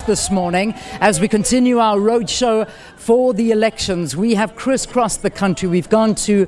this morning as we continue our roadshow for the elections. We have crisscrossed the country. We've gone to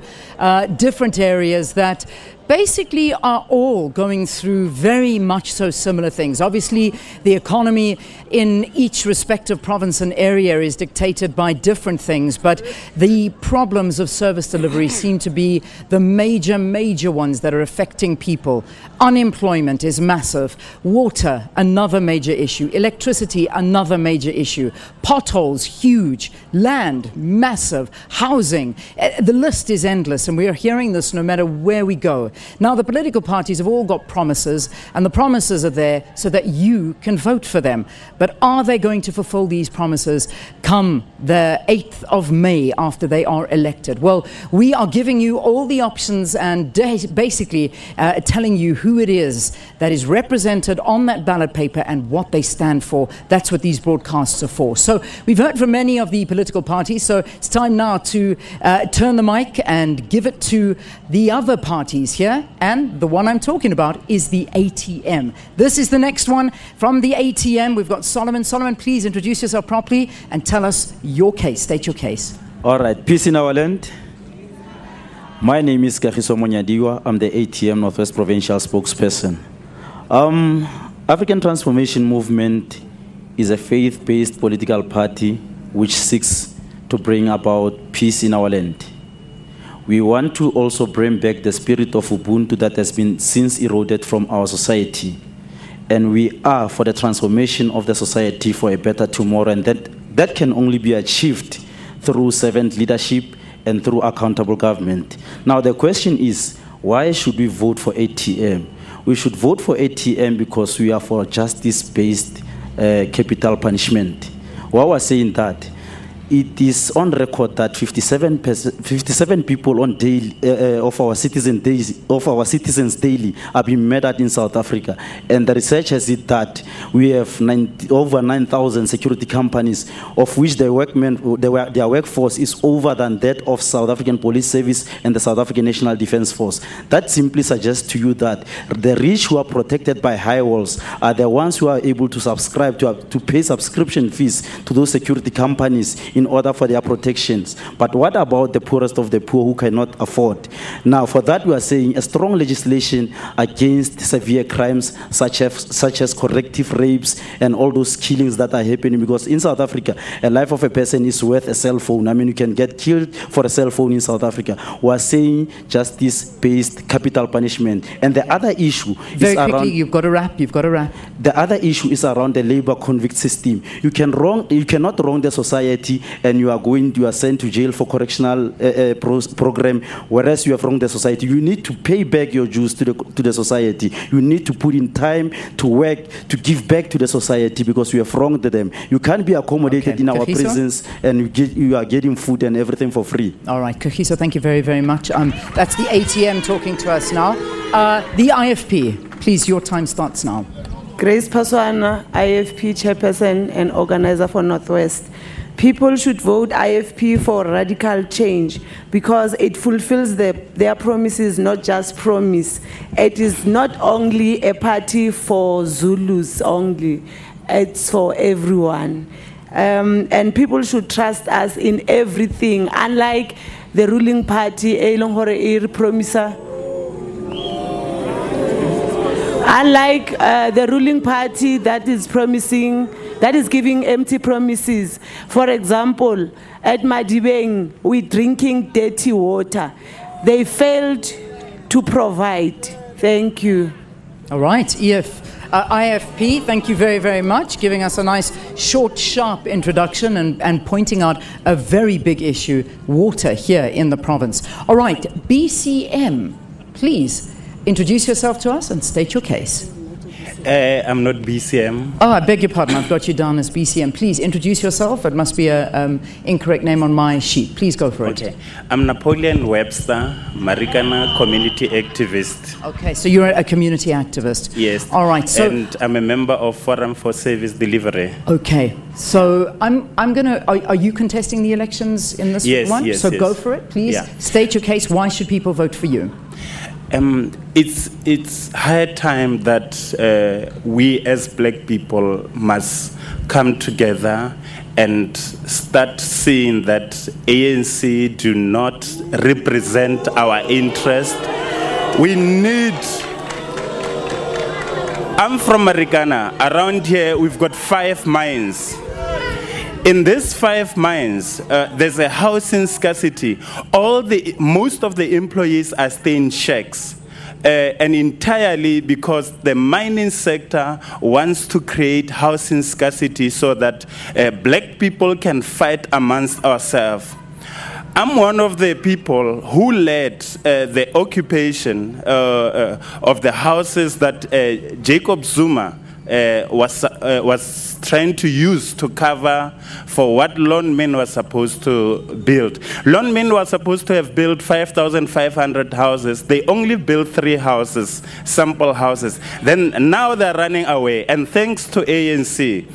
different areas that basically are all going through very much so similar things. Obviously, the economy in each respective province and area is dictated by different things, but the problems of service delivery seem to be the major ones that are affecting people. Unemployment is massive. Water, another major issue. Electricity, another major issue. Potholes, huge. Land, massive. Housing. The list is endless, and we are hearing this no matter where we go. Now, the political parties have all got promises, and the promises are there so that you can vote for them. But are they going to fulfill these promises come the 8th of May after they are elected? Well, we are giving you all the options and basically telling you who it is that is represented on that ballot paper and what they stand for. That's what these broadcasts are for. So we've heard from many of the political parties, so it's time now to turn the mic and give it to the other parties here. And the one I'm talking about is the ATM. This is the next one from the ATM. We've got Solomon. Solomon, please introduce yourself properly and tell us your case. State your case. All right. Peace in our land. My name is Kagiso Monyadiwa. I'm the ATM Northwest Provincial spokesperson. African Transformation Movement is a faith-based political party which seeks to bring about peace in our land. We want to also bring back the spirit of Ubuntu that has been since eroded from our society. And we are for the transformation of the society for a better tomorrow. And that can only be achieved through servant leadership and through accountable government. Now, the question is, why should we vote for ATM? We should vote for ATM because we are for justice-based capital punishment. Why was saying that? It is on record that 57 people on daily of our citizens daily are being murdered in South Africa, and the research has it that we have over 9,000 security companies, of which their workforce is over than that of South African Police Service and the South African National Defence Force. That simply suggests to you that the rich who are protected by high walls are the ones who are able to subscribe to pay subscription fees to those security companies in order for their protections. But what about the poorest of the poor who cannot afford? Now, for that, we are saying a strong legislation against severe crimes such as corrective rapes and all those killings that are happening, because in South Africa, a life of a person is worth a cell phone. I mean, you can get killed for a cell phone in South Africa. We are saying justice-based capital punishment. And the other issue very is quickly, around... You've got to wrap. The other issue is around the labor convict system. You cannot wrong the society and you are sent to jail for correctional program, whereas you have wronged the society. You need to pay back your dues to the society. You need to put in time to work, to give back to the society, because you have wronged them. You can't be accommodated in our prisons and you are getting food and everything for free. All right, Kagiso, thank you very much. That's the ATM talking to us now. The IFP, please, your time starts now. Grace Paswana, IFP chairperson and organizer for Northwest. People should vote IFP for radical change because it fulfills their promises, not just promise. It is not only a party for Zulus only, it's for everyone. And people should trust us in everything, unlike the ruling party, unlike the ruling party that is promising, that is giving empty promises. For example, at Madibeng, we're drinking dirty water. They failed to provide. Thank you. All right, IFP, thank you very much, giving us a nice, short, sharp introduction and pointing out a very big issue, water here in the province. All right, BCM, please introduce yourself to us and state your case. I'm not BCM. Oh, I beg your pardon. I've got you down as BCM. Please introduce yourself. It must be an incorrect name on my sheet. Please go for it. Okay. I'm Napoleon Webster, Marikana community activist. Okay, so you're a community activist. Yes. All right. So, and I'm a member of Forum for Service Delivery. Okay. So I'm gonna. Are you contesting the elections in this one? Yes. So go for it, please. Yeah. State your case. Why should people vote for you? It's high time that we as black people must come together and start seeing that ANC do not represent our interest. I'm from Marikana. Around here, we've got 5 mines. In these 5 mines, there's a housing scarcity. Most of the employees are staying shacks. And entirely because the mining sector wants to create housing scarcity so that black people can fight amongst ourselves. I'm one of the people who led the occupation of the houses that Jacob Zuma was trying to use to cover for what Lone was supposed to build. Lone was supposed to have built 5,500 houses. They only built 3 houses, sample houses. Then now they're running away, and thanks to ANC.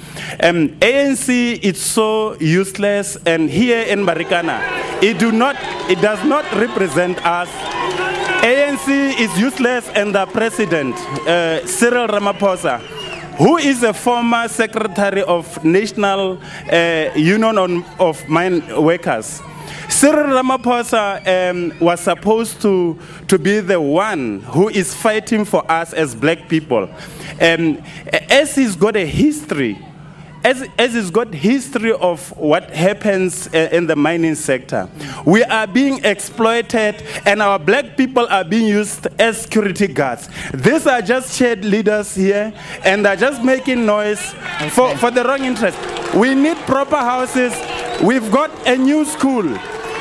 ANC is so useless, and here in Marikana, it does not represent us. ANC is useless, and the president, Cyril Ramaphosa, who is a former secretary of National Union of Mine Workers. Cyril Ramaphosa was supposed to be the one who is fighting for us as black people. As he's got a history, as he's got history of what happens in the mining sector, we are being exploited and our black people are being used as security guards. These are just shared leaders here and they're just making noise for the wrong interest. We need proper houses. We've got a new school.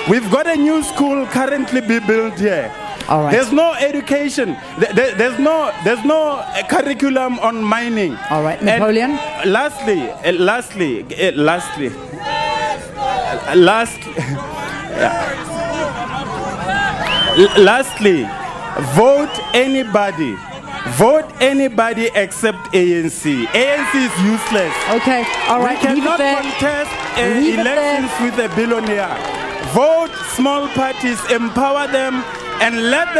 We've got a new school currently being built here. All right. There's no education. There's no curriculum on mining. All right, Napoleon. And lastly, vote anybody. Vote anybody except ANC. ANC is useless. Okay, all right. We cannot contest elections with a billionaire. Vote small parties, empower them, and let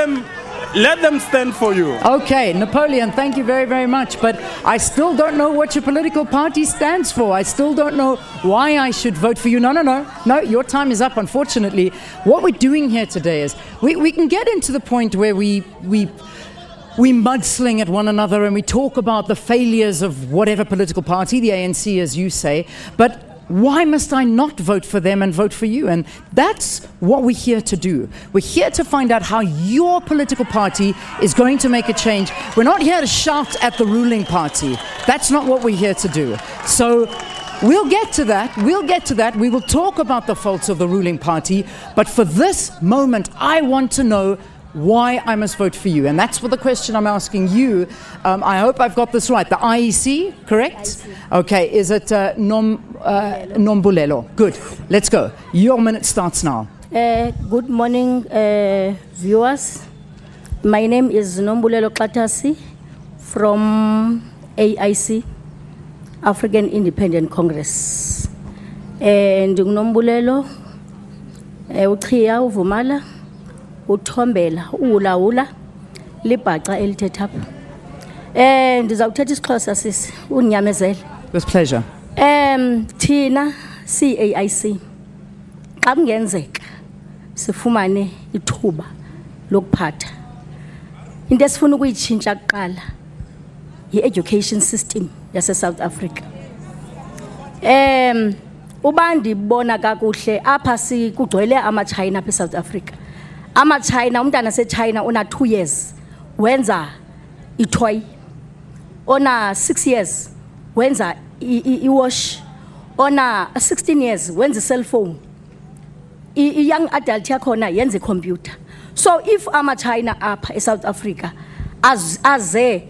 them stand for you. Okay, Napoleon, thank you very, very much. But I still don't know what your political party stands for. I still don't know why I should vote for you. No, your time is up, unfortunately. What we're doing here today is we can get into the point where we mudsling at one another and we talk about the failures of whatever political party, the ANC, as you say. But why must I not vote for them and vote for you? And that's what we're here to do. We're here to find out how your political party is going to make a change. We're not here to shout at the ruling party. That's not what we're here to do. So we'll get to that. We will talk about the faults of the ruling party. But for this moment, I want to know why I must vote for you. And that's what the question I'm asking you. I hope I've got this right. The IEC, correct? IEC. Okay, is it Nombulelo? Good, let's go. Your minute starts now. Good morning, viewers. My name is Nombulelo Klatasi from AIC, African Independent Congress. And Nombulelo, Utriya Uvumala, Uthombela, Ulawula, Lipaca Eltetap. And ndizawuthetha isiXhosa sisi unyamezele. With pleasure. Thina CAIC xa kungenzeka sifumane ithuba lokuphatha. Into esifuna ukuyitshintsha kuqala yi-education system yase South Africa. Uba ndibona kakuhle apha kugcwele ama-China apha eSouth Africa. Ama-China, umntana se-China una 2 years wenza itoy. Ona 6 years wenza iwash. Ona 16 years wenza cell phone. Young adult yakhona yenza computer. So if ama-China apha eSouth Africa aze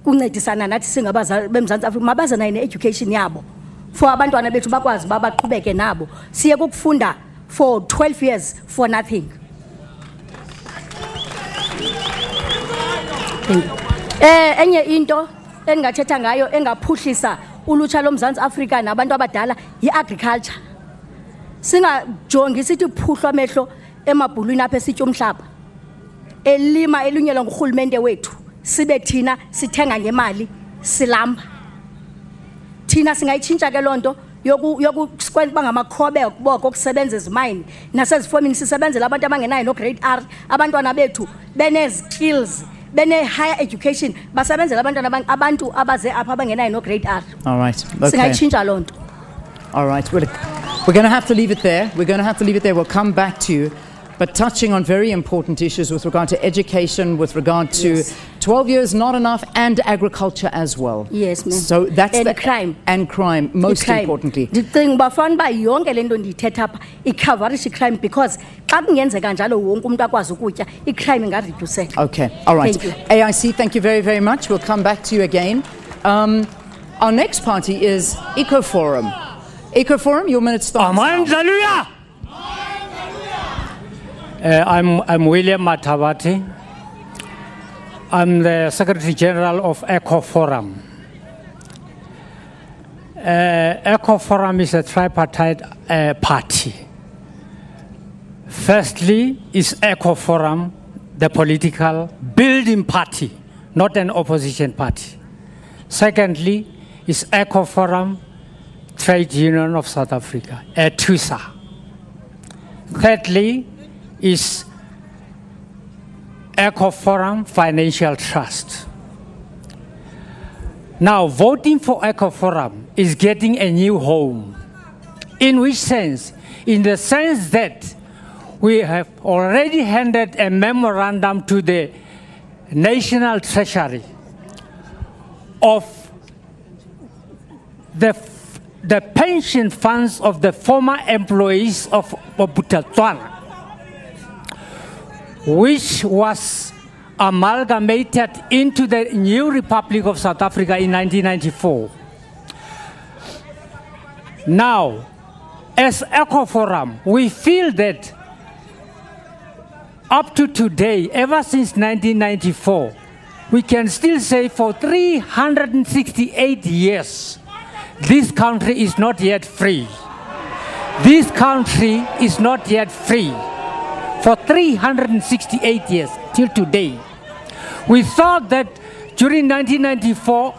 kuncedisana nathi singabazali beMzantsi Afrika mabaze nayo ne-education yabo for abantwana bethu bakwazi babaqhubeke nabo siye kukufunda for 12 years for nothing. Enye into engingathetha ngayo engaphuhlisa ulutsha loMzantsi Afrika nabantu abadala yi-agriculture. Singajongi sithi phuhlwa amehlo emabhulwini apha esitya umhlaba. elima elunyelwa ngurhulumente wethu sibe thina sithenga ngemali silamba. Thina singayitshintsha ke lonto yokuba ngamakhobe boko okusebenza ezimine nasezifomini sisebenzela abantu abangenayo no grade R, abantwana bethu bene-skills, bene-higher education, basebenzela abantwana abantu abaze apha abangenayo no grade R. All right. Okay. Singayitshintsha lonto. All right. We're going to have to leave it there. We'll come back to you. But touching on very important issues with regard to education, with regard to 12 years not enough, and agriculture as well. Yes, ma'am. So that's and crime. And crime, most importantly. The thing bafana ba yonke lento ndithetha apha icoverishe crime, because xa kungenzeka njalo wonke umuntu akwazi ukutya icrime ingareduceka. Okay. All right. Thank you. AIC, thank you very, very much. We'll come back to you again. Our next party is EcoForum. EcoForum, your minute starts now. I'm William Mathabati. I'm the Secretary General of EcoForum. EcoForum is a tripartite party. Firstly, is EcoForum the political building party, not an opposition party. Secondly, is EcoForum Trade Union of South Africa, TUSA. Thirdly, is EcoForum Financial Trust. Now, voting for EcoForum is getting a new home. In which sense? In the sense that we have already handed a memorandum to the National Treasury of the pension funds of the former employees of Bophuthatswana, which was amalgamated into the new Republic of South Africa in 1994. Now, as EcoForum, we feel that up to today, ever since 1994, we can still say for 368 years, this country is not yet free. This country is not yet free. For 368 years, till today. We thought that during 1994,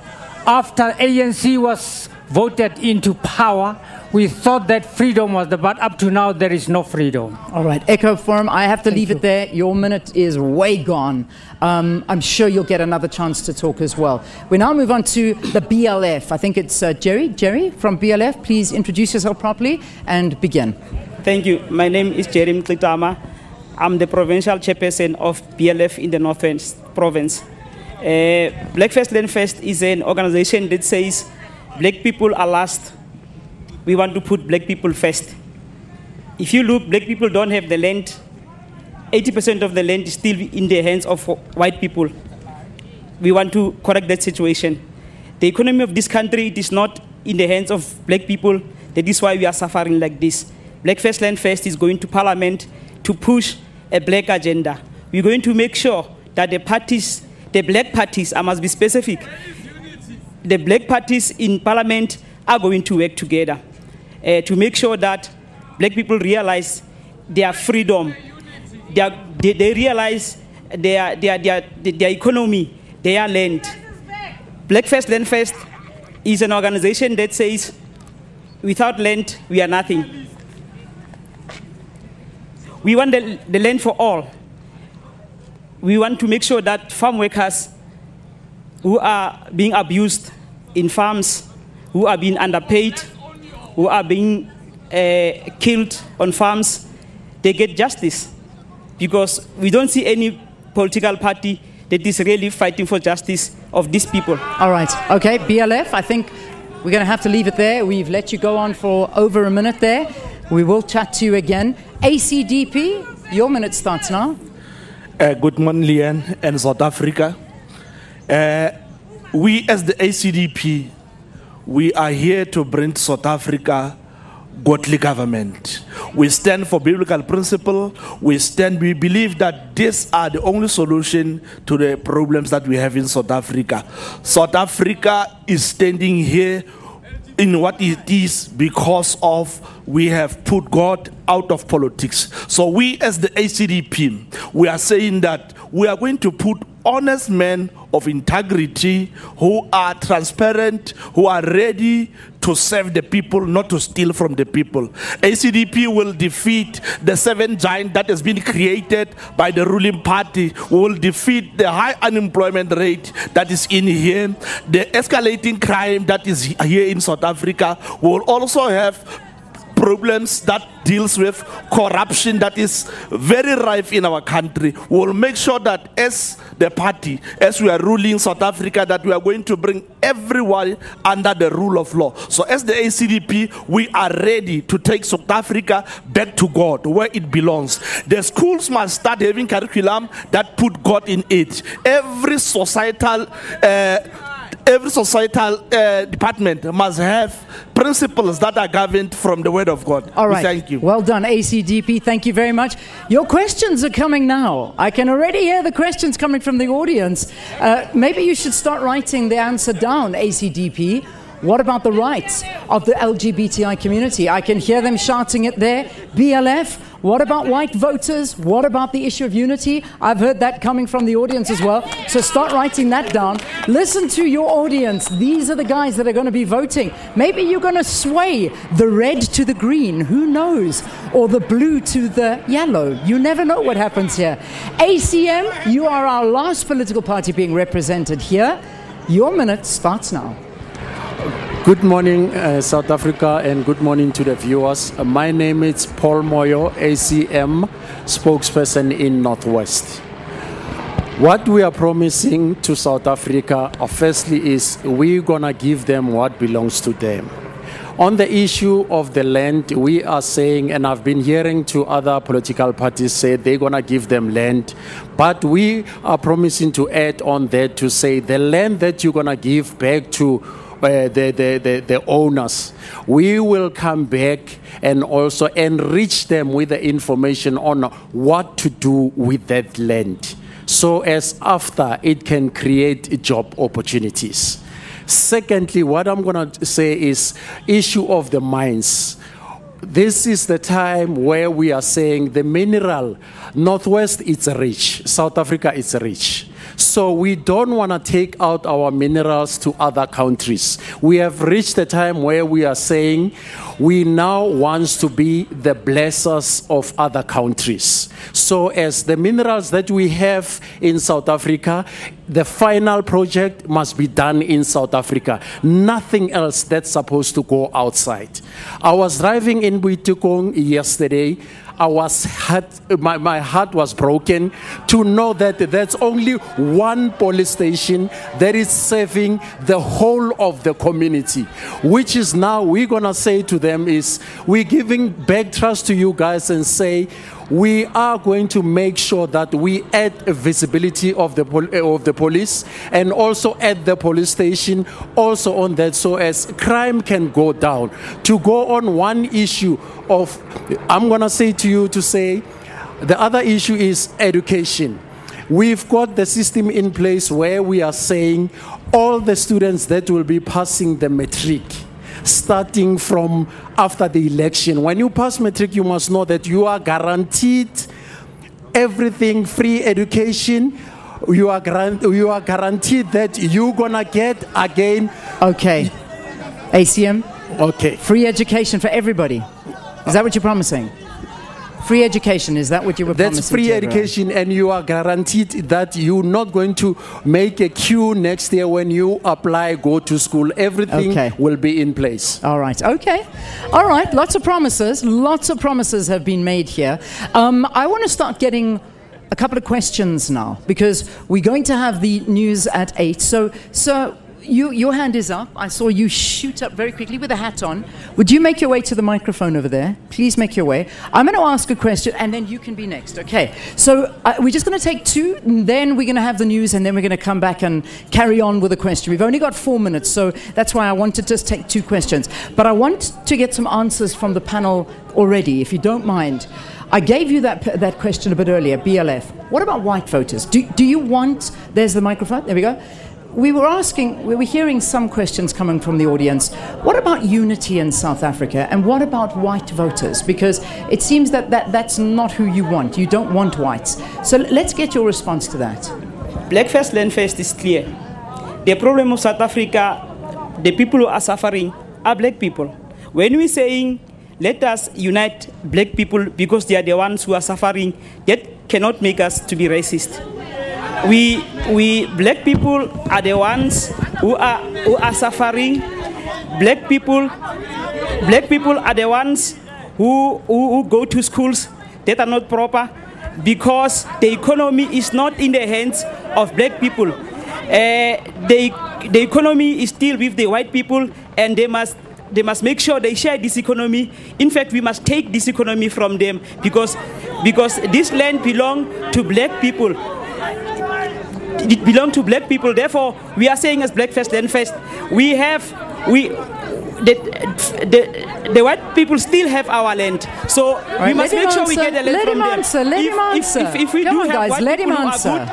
after ANC was voted into power, we thought that freedom was there, but up to now, there is no freedom. All right, EcoForum, I have to leave it there. Your minute is way gone. I'm sure you'll get another chance to talk as well. We now move on to the BLF. I think it's Jerry. Jerry from BLF, please introduce yourself properly and begin. Thank you. My name is Jerry Mtlitama. I'm the provincial chairperson of BLF in the Northwest Province. Black First Land First is an organization that says black people are last. We want to put black people first. If you look, black people don't have the land. 80% of the land is still in the hands of white people. We want to correct that situation. The economy of this country, it is not in the hands of black people. That is why we are suffering like this. Black First Land First is going to Parliament to push a black agenda. We're going to make sure that the parties, the black parties, I must be specific, the black parties in Parliament are going to work together to make sure that black people realize their freedom, they realize their economy, their land. Black First Land First is an organization that says, without land, we are nothing. We want the land for all. We want to make sure that farm workers who are being abused in farms, who are being underpaid, who are being killed on farms, they get justice. Because we don't see any political party that is really fighting for justice of these people. All right. Okay, BLF, I think we're going to have to leave it there. We've let you go on for over a minute there. We will chat to you again. ACDP, your minute starts now. Good morning, Leanne and South Africa. We as the ACDP, we are here to bring South Africa godly government. We stand for biblical principle. We believe that these are the only solution to the problems that we have in South Africa. South Africa is standing here in what it is because of we have put God out of politics. So we as the ACDP, we are saying that we are going to put honest men of integrity who are transparent, who are ready to serve the people, not to steal from the people. ACDP will defeat the 7 giant that has been created by the ruling party. We will defeat the high unemployment rate that is in here, the escalating crime that is here in South Africa. We will also have problems that deals with corruption that is very rife in our country. We will make sure that as the party, as we are ruling South Africa, that we are going to bring everyone under the rule of law. So as the ACDP, we are ready to take South Africa back to God, where it belongs. The schools must start having curriculum that put God in it. Every societal department must have principles that are governed from the word of God. All right. Thank you. Well done, ACDP. Thank you very much. Your questions are coming now. I can already hear the questions coming from the audience. Maybe you should start writing the answer down, ACDP. What about the rights of the LGBTI community? I can hear them shouting it there. BLF, what about white voters? What about the issue of unity? I've heard that coming from the audience as well. So start writing that down. Listen to your audience. These are the guys that are going to be voting. Maybe you're going to sway the red to the green. Who knows? Or the blue to the yellow. You never know what happens here. ACM, you are our last political party being represented here. Your minute starts now. Good morning, South Africa, and good morning to the viewers. My name is Paul Moyo, ACM spokesperson in Northwest. What we are promising to South Africa, firstly, is we're going to give them what belongs to them. On the issue of the land, we are saying, and I've been hearing to other political parties say they're going to give them land, but we are promising to add on that to say the land that you're going to give back to the owners, we will come back and also enrich them with the information on what to do with that land, so as after it can create job opportunities. Secondly, what I'm going to say is issue of the mines. This is the time where we are saying the mineral, Northwest it's rich, South Africa is rich. So we don't want to take out our minerals to other countries. We have reached the time where we are saying we now want to be the blessers of other countries. So as the minerals that we have in South Africa, the final project must be done in South Africa. Nothing else that's supposed to go outside. I was driving in Buitukong yesterday. My heart was broken to know that that's only one police station that is serving the whole of the community, which is now we're going to say to them is we're giving back trust to you guys and say we are going to make sure that we add visibility of the police and also at the police station also on that, so as crime can go down. To go on one issue of, I'm going to say to you to say, the other issue is education. We've got the system in place where we are saying all the students that will be passing the matric, starting from after the election. When you pass matric, you must know that you are guaranteed everything, free education. You are guaranteed that you're gonna get again. Okay, ACM. Okay. Free education for everybody. Is that what you're promising? Free education, is that what you were promising? That's free education, and you are guaranteed that you're not going to make a queue next year when you apply, go to school. Everything will be in place. All right, okay. All right, lots of promises. Lots of promises have been made here. I want to start getting a couple of questions now, because we're going to have the news at 8. So, sir, your hand is up. I saw you shoot up very quickly with a hat on. Would you make your way to the microphone over there? Please make your way. I'm going to ask a question, and then you can be next. Okay. So we're just going to take 2, and then we're going to have the news, and then we're going to come back and carry on with a question. We've only got 4 minutes, so that's why I want to just take 2 questions. But I want to get some answers from the panel already, if you don't mind. I gave you that question a bit earlier, BLF. What about white voters? Do you want... There's the microphone. There we go. we were hearing some questions coming from the audience. What about unity in South Africa, and what about white voters? Because it seems that's not who you want. You don't want whites. So let's get your response to that. Black First, Land First is clear. The problem of South Africa, the people who are suffering are black people. When we're saying, let us unite black people because they are the ones who are suffering, that cannot make us to be racist. We black people are the ones who are suffering. Black people are the ones who go to schools that are not proper because the economy is not in the hands of black people. The economy is still with the white people, and they must make sure they share this economy. In fact, we must take this economy from them because this land belongs to black people. It belongs to black people. Therefore, we are saying as Black First, Land First, the white people still have our land. So we must make sure we get the land from them. Let him answer. If we do have white people who are good,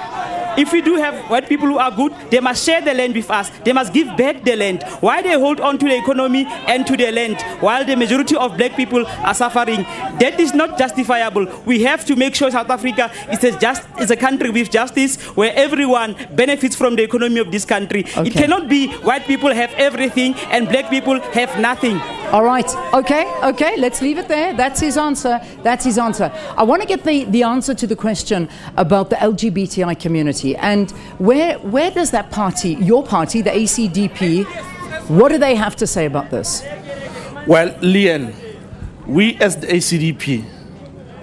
if we do have white people who are good, they must share the land with us. They must give back the land. Why they hold on to the economy and to the land while the majority of black people are suffering? That is not justifiable. We have to make sure South Africa is a country with justice where everyone benefits from the economy of this country. Okay. It cannot be white people have everything and black people have nothing. All right. Okay. Let's leave it there. That's his answer. I want to get the answer to the question about the LGBTI community. And where does that party, your party, the ACDP, what do they have to say about this? Well, Leon, we as the ACDP,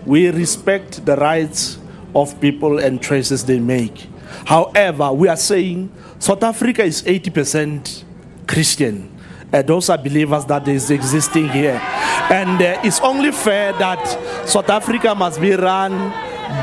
we respect the rights of people and choices they make. However, we are saying South Africa is 80% Christian. Those are believers that is existing here. And it's only fair that South Africa must be run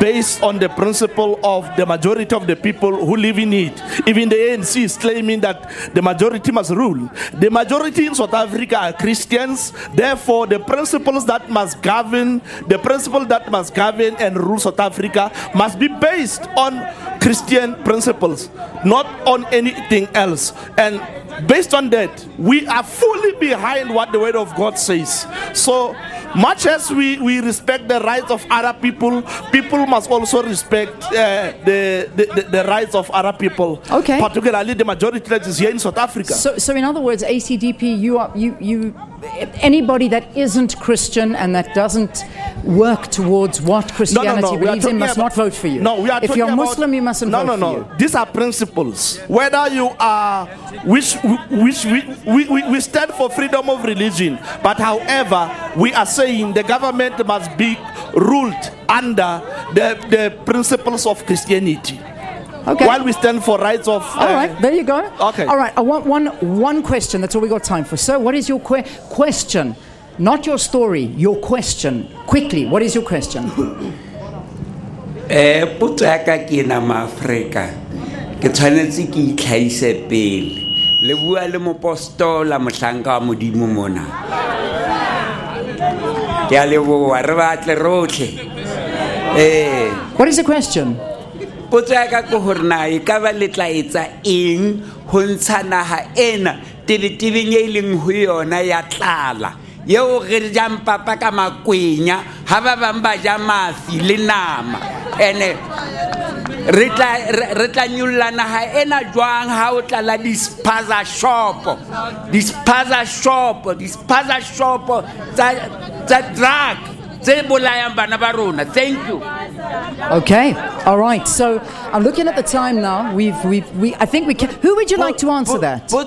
based on the principle of the majority of the people who live in it. Even the ANC is claiming that the majority must rule. The majority in South Africa are Christians. Therefore, the principles that must govern and rule South Africa must be based on Christian principles, not on anything else. And based on that, we are fully behind what the Word of God says. So much as we respect the rights of other people, people must also respect the rights of other people. Okay. Particularly the majority that is here in South Africa. So in other words, ACDP, you anybody that isn't Christian and that doesn't work towards what Christianity believes in must not vote for you. No, we are if you're Muslim, you mustn't vote for you. These are principles. Whether you are, we stand for freedom of religion, but however, we are saying the government must be ruled under the principles of Christianity. Okay. While we stand for rights of... all right, there you go. Okay. All right, I want one question. That's all we got time for. So what is your question? Not your story, your question. Quickly, what is your question? Putaka kina Africa. Ke tshwanetse ke itlhaise pele. Le bua le mopostola mohlanka wa modimo mona. Ke a leboha re batle rotlhe. What is the question? Putaka ko hore na e ka ba le tla etsa eng ho ntsha naha ena tebetebeng e leng ho yona ya tlala. Yeo re jang papa ka makwenya ha ba bang ba ja mafi le nama ene re tla nyulla naha ena jwang ha o tlala dispaza shop tsa drug tse bolayang bana ba rona. Thank you. Okay, all right. So I'm looking at the time now. I think we can. Who would you like to answer that? Who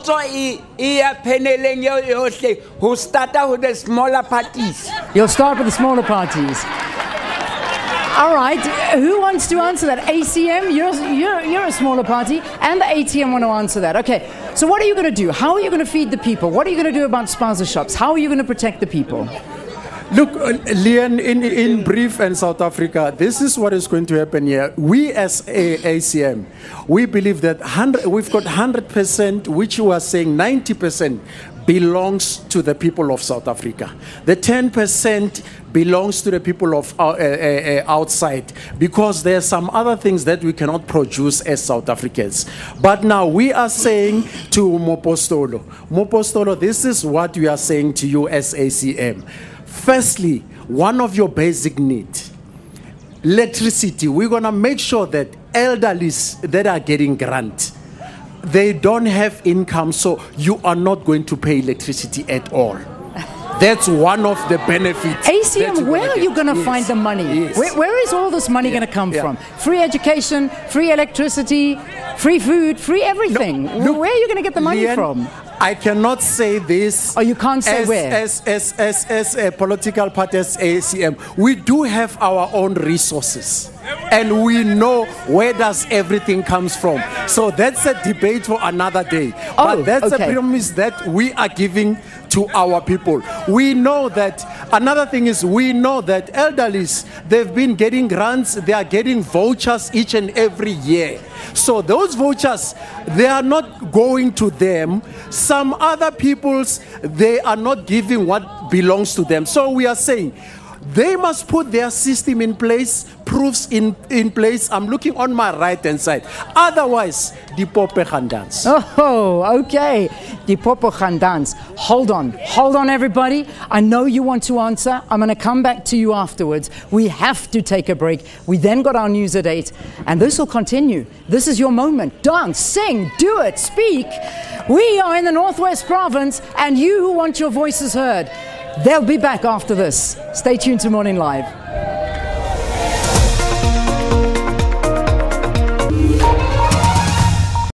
started with the smaller parties? You'll start with the smaller parties. All right. Who wants to answer that? ACM, you're a smaller party, and the ATM want to answer that. Okay. So what are you going to do? How are you going to feed the people? What are you going to do about spaza shops? How are you going to protect the people? Look, Leon, in brief, and South Africa, this is what is going to happen here. We as ACM, we believe that we've got 100%, which you are saying 90%, belongs to the people of South Africa. The 10% belongs to the people of outside, because there are some other things that we cannot produce as South Africans. But now we are saying to Mopostolo, this is what we are saying to you as ACM. Firstly, one of your basic needs, electricity. We're going to make sure that elderlies that are getting grant, they don't have income, so you are not going to pay electricity at all. That's one of the benefits. ACM, where are you going to find the money? Yes. Where is all this money going to come from? Free education, free electricity, free food, free everything. Look, where are you going to get the money from? I cannot say this. Oh, you can't say where? As a political party, as ACM, we do have our own resources, and we know where does everything comes from. So that's a debate for another day. But that's a promise that we are giving to our people. We know that, another thing is, we know that elderlies, they've been getting grants, they are getting vouchers each and every year. So those vouchers, they are not going to them. Some other peoples, they are not giving what belongs to them. So we are saying, they must put their system in place, proofs in place. I'm looking on my right-hand side. Otherwise, the pope can dance. Oh, okay. The popo can dance. Hold on, everybody. I know you want to answer. I'm going to come back to you afterwards. We have to take a break. We then got our news at 8, and this will continue. This is your moment. Dance, sing, do it, speak. We are in the Northwest Province, and you who want your voices heard, they'll be back after this. Stay tuned to Morning Live.